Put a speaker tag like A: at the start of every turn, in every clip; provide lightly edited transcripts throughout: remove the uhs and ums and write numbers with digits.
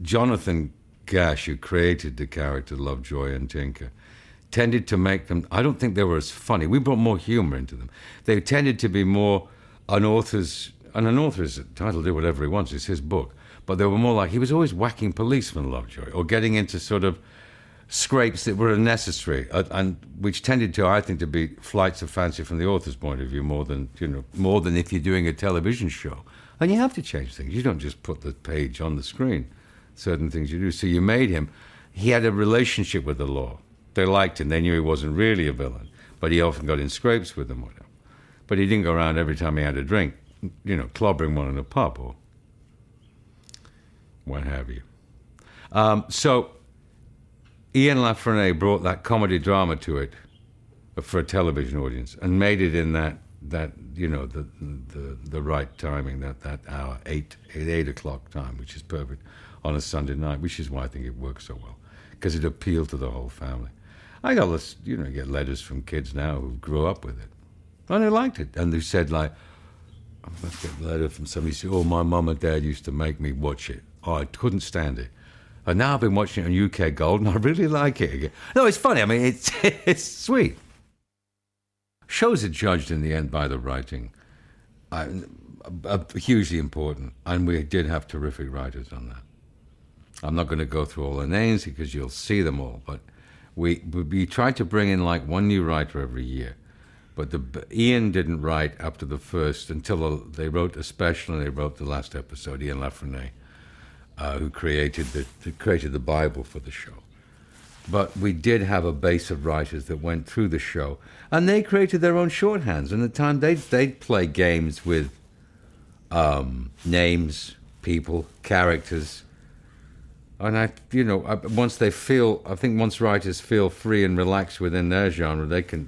A: Jonathan Gash, who created the character Lovejoy and Tinker, tended to make them, I don't think they were as funny. We brought more humor into them. They tended to be more an author's entitled to do whatever he wants, it's his book. But they were more like, he was always whacking policemen, Lovejoy, or getting into sort of scrapes that were unnecessary, and which tended to, I think, to be flights of fancy from the author's point of view, more than if you're doing a television show. And you have to change things. You don't just put the page on the screen. Certain things you do. So you made him. He had a relationship with the law. They liked him. They knew he wasn't really a villain, but he often got in scrapes with them. Whatever. But he didn't go around every time he had a drink, clobbering one in a pub or what have you. So Ian LaFrennais brought that comedy drama to it for a television audience and made it in that the right timing, that hour, 8 o'clock time, which is perfect on a Sunday night, which is why I think it works so well, because it appealed to the whole family. I got this, get letters from kids now who grew up with it, and they liked it, and they said, like, I get a letter from somebody who said, oh, my mum and dad used to make me watch it. Oh, I couldn't stand it. And now I've been watching it on UK Gold, and I really like it again. No, it's funny. I mean, it's sweet. Shows are judged in the end by the writing. Hugely important. And we did have terrific writers on that. I'm not going to go through all the names because you'll see them all. But we tried to bring in like one new writer every year. But Ian didn't write after the first, until they wrote a special and they wrote the last episode, Ian LaFrennais, who created the Bible for the show. But we did have a base of writers that went through the show, and they created their own shorthands. And at the time, they'd play games with names, people, characters. And I once writers feel free and relaxed within their genre, they can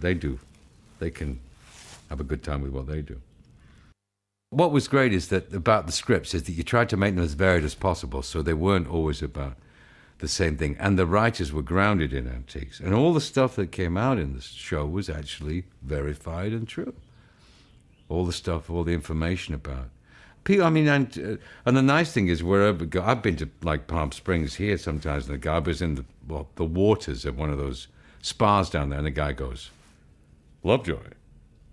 A: have a good time with what they do. What was great is that about the scripts is that you tried to make them as varied as possible, so they weren't always about the same thing. And the writers were grounded in antiques. And all the stuff that came out in the show was actually verified and true. All the information about people. I mean, and the nice thing is, wherever I've been to, like Palm Springs here sometimes, and the guy was in the waters of one of those spas down there, and the guy goes, Lovejoy,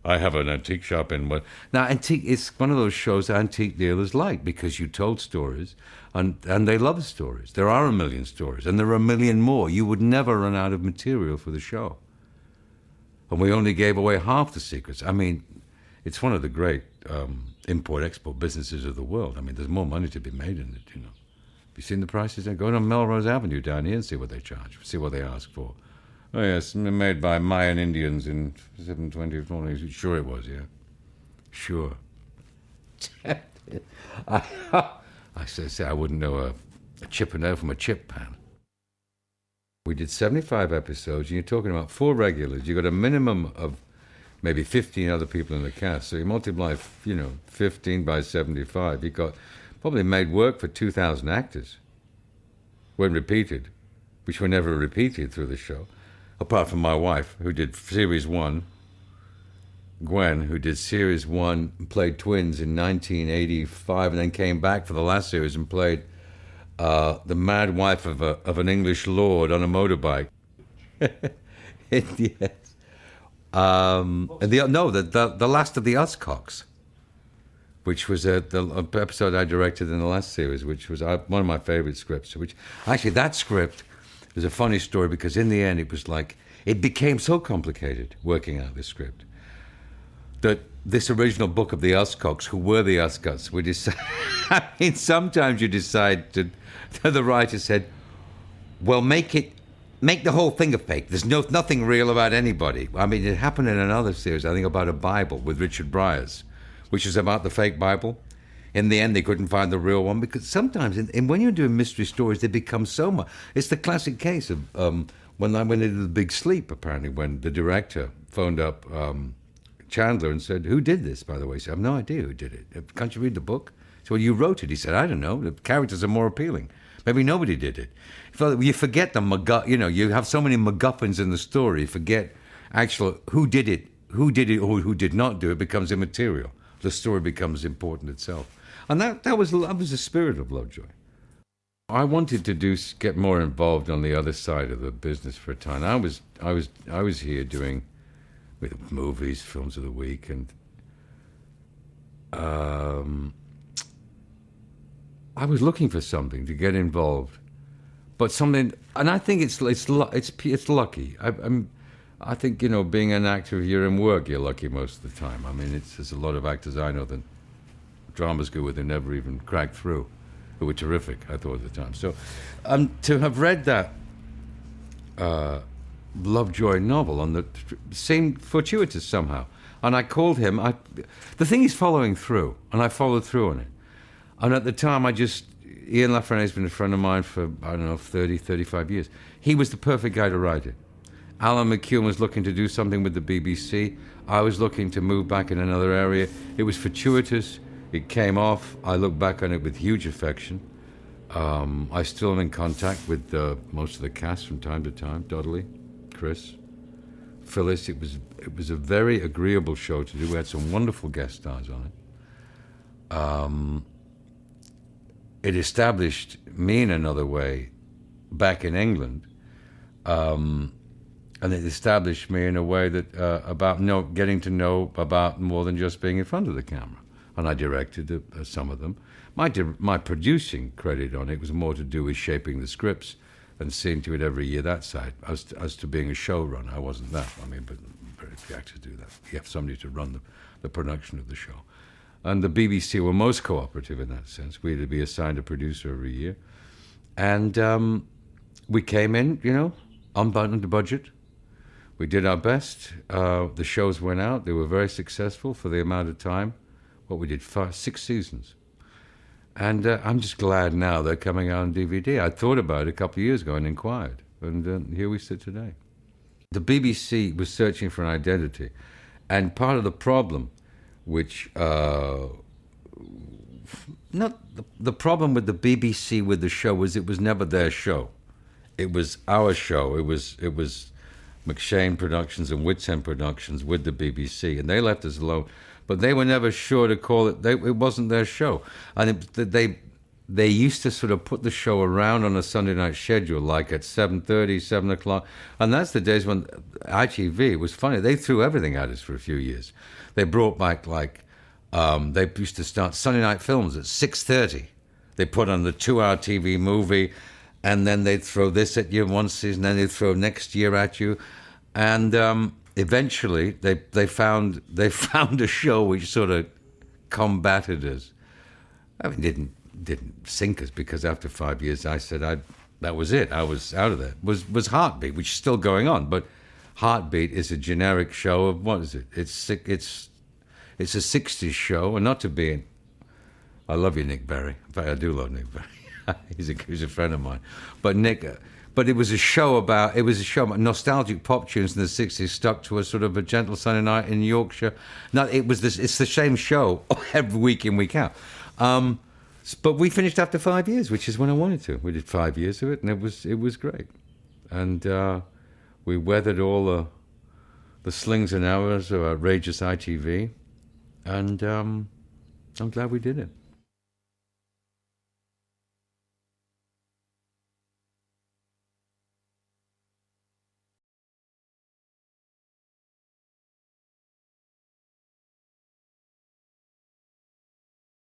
A: I have an antique shop in what now. Antique, it's one of those shows antique dealers like, because you told stories, and they love stories. There are 1 million stories, and there are 1 million more. You would never run out of material for the show. And we only gave away half the secrets. I mean, it's one of the great import-export businesses of the world. I mean, there's more money to be made in it. Have you seen the prices? Go to Melrose Avenue down here and see what they charge. See what they ask for. Oh, yes, made by Mayan Indians in 720. Sure it was, yeah. Sure. I say I wouldn't know a Chippendale from a chip pan. We did 75 episodes, and you're talking about 4 regulars. You got a minimum of maybe 15 other people in the cast. So you multiply, 15 by 75. You got probably made work for 2,000 actors. Weren't repeated, which were never repeated through the show. Apart from my wife, who did Series 1, Gwen, who did Series 1, and played twins in 1985, and then came back for the last series and played the mad wife of an English lord on a motorbike. Yes. The last of the Uscocks, which was the episode I directed in the last series, which was one of my favorite scripts. Which actually, that script is a funny story, because in the end it was like, it became so complicated working out this script that this original book of the Uscocks, who were the Uscocks, we decided. I mean, sometimes you decide to. The writer said, "Well, make the whole thing a fake. There's nothing real about anybody." I mean, it happened in another series, I think, about a Bible with Richard Bryars, which is about the fake Bible. In the end, they couldn't find the real one, because sometimes, when you're doing mystery stories, they become so much. It's the classic case of when they did The Big Sleep, apparently, when the director phoned up Chandler and said, "Who did this, by the way?" He said, "I have no idea who did it. Can't you read the book?" So, "Well, you wrote it." He said, "I don't know. The characters are more appealing. Maybe nobody did it." You forget you have so many MacGuffins in the story, you forget actual who did it or who did not do it becomes immaterial. The story becomes important itself. And that was the spirit of Lovejoy. I wanted to get more involved on the other side of the business for a time. I was here doing with movies, films of the week, and I was looking for something to get involved, but something, and I think it's lucky. I think, you know, being an actor, if you're in work, you're lucky most of the time. I mean, there's a lot of actors I know that dramas go with who never even cracked through, who were terrific, I thought, at the time. So to have read that Lovejoy novel on the seemed fortuitous somehow. And I called him. The thing is following through, and I followed through on it. And at the time, Ian LaFrene's been a friend of mine for, I don't know, 30, 35 years. He was the perfect guy to write it. Alan McShane was looking to do something with the BBC. I was looking to move back in another area. It was fortuitous. It came off. I look back on it with huge affection. I still am in contact with most of the cast from time to time. Dudley, Chris, Phyllis. It was a very agreeable show to do. We had some wonderful guest stars on it. It established me in another way back in England, and it established me in a way that about getting to know about more than just being in front of the camera. And I directed some of them. My producing credit on it was more to do with shaping the scripts and seeing to it every year that side. As to being a showrunner, I wasn't that. I mean, but very few actors do that. You have somebody to run the production of the show. And the BBC were most cooperative in that sense. We had to be assigned a producer every year. And we came in, you know, unbuttoned the budget. We did our best. The shows went out. They were very successful for the amount of time. What we did, 6 seasons. And I'm just glad now they're coming out on DVD. I thought about it a couple of years ago and inquired. And here we sit today. The BBC was searching for an identity. And part of the problem, which... not the problem with the BBC with the show was it was never their show. It was our show. It was McShane Productions and Wits End Productions with the BBC. And they left us alone. But they were never sure to call it. It wasn't their show, and they used to sort of put the show around on a Sunday night schedule, like at 7:30, 7 o'clock, and that's the days when ITV. It was funny. They threw everything at us for a few years. They brought back they used to start Sunday night films at 6:30. They put on the 2-hour TV movie, and then they'd throw this at you one season, then they'd throw next year at you, and. Eventually, they found a show which sort of combated us. I mean, didn't sink us, because after 5 years, I said that was it. I was out of there. Was Heartbeat, which is still going on, but Heartbeat is a generic show of, what is it? It's a 60s show, and not to be. I love you, Nick Berry. In fact, I do love Nick Berry. he's a friend of mine, but Nick. But it was a show about nostalgic pop tunes in the 60s stuck to a sort of a gentle Sunday night in Yorkshire. No, it's the same show every week in, week out. But we finished after 5 years, which is when I wanted to. We did 5 years of it, and it was great. And we weathered all the slings and arrows of outrageous ITV, and I'm glad we did it.